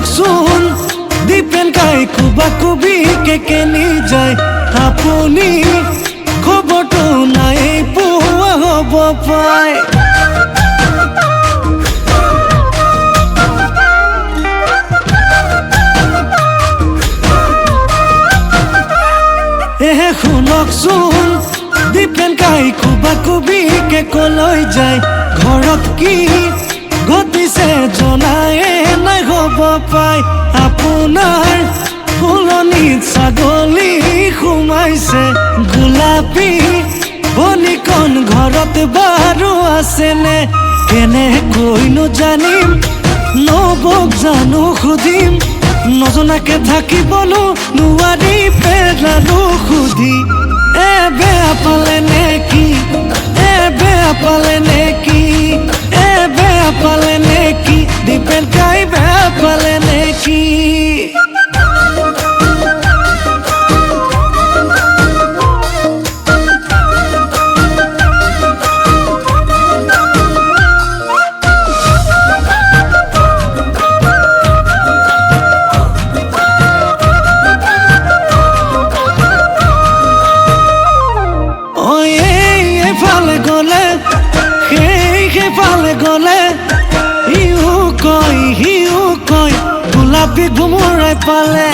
শুনকচোন দীপেন কাই কুবা কুবি কেকেনি যায় আপুনি খবৰটো নাই পোৱা হ'ব পায় শুনকচোন দীপেন কাই কুবা কুবি কে কলৈ যায় ঘৰত কি ঘটিছে জনাই নাই হ'ব পায় আপোনাৰ ফুলনিত ছাগলী সোমাইছে গোলাপী বনিকণ ঘৰত বাৰু আছেনে কেনেকৈনো জানিম নবৌক জানো সুধিম নজনাকে থাকিবনো নোৱাৰি পেলালো সুধি বেয়া পালে নেকি বেয়া পালে নেকি বেয়া পালে নেকি দীপেন কাই বেয়া পালে নেকি গোলাপী ঘুমুৰাই পালে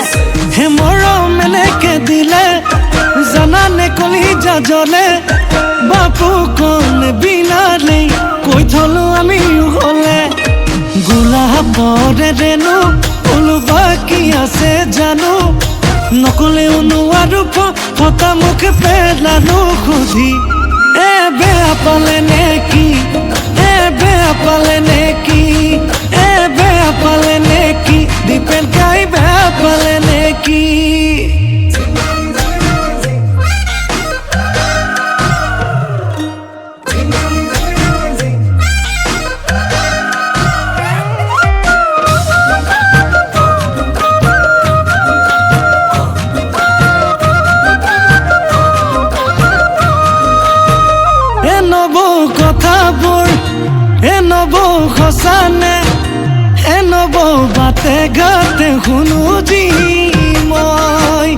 হে মৰম এনেকে দিলে জানানে কলিজা জ্বলে বাপু কণ বিলালে কৈ থলো আমি হলে গোলাপৰে ৰেণু ফুল বাকী আছে জানো নকলেও নোৱাৰো ফটা মুখ পেলালো সুধি বেয়া পালে নেকি বেয়া পালে নেকি বেয়া পালে নেকি দীপেন কাই বেয়া পালে নেকি কথাবোৰ নবৌ সঁচানে নবৌ বাটে ঘাটে শুনো যি মই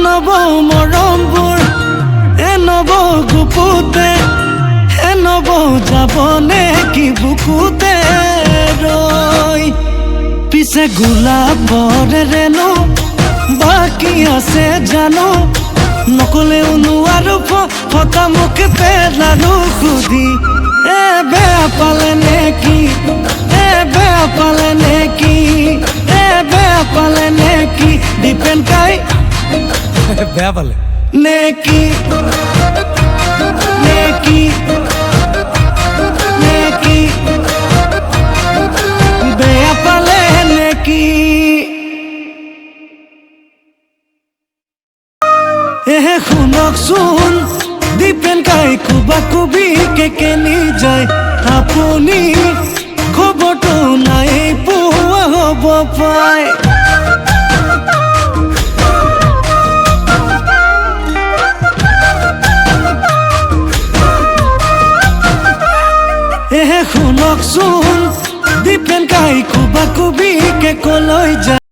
নবৌ মৰমবোৰ নবৌ গুপুতে নবৌ যাবনে কি বুকুতে ৰৈ পিছে গোলাপৰে ৰেণু বাকী আছে জানো নকলেও নোৱাৰো ফটা মুখ পেলালো সুধি বেয়া পালে নেকি বেয়া পালে নেকি বেয়া পালে নেকি দীপেন কাই বেয়া পালে নেকি নেকি নেকি বেয়া পালে নেকি শুনকচোন দীপেন কাই কুবা কুবি কেকেনি যায় আপুনি খবৰটো নাই পোৱা হ'ব পায় শুনকচোন দীপেন কাই কুবা কুবি কে কলৈ যায়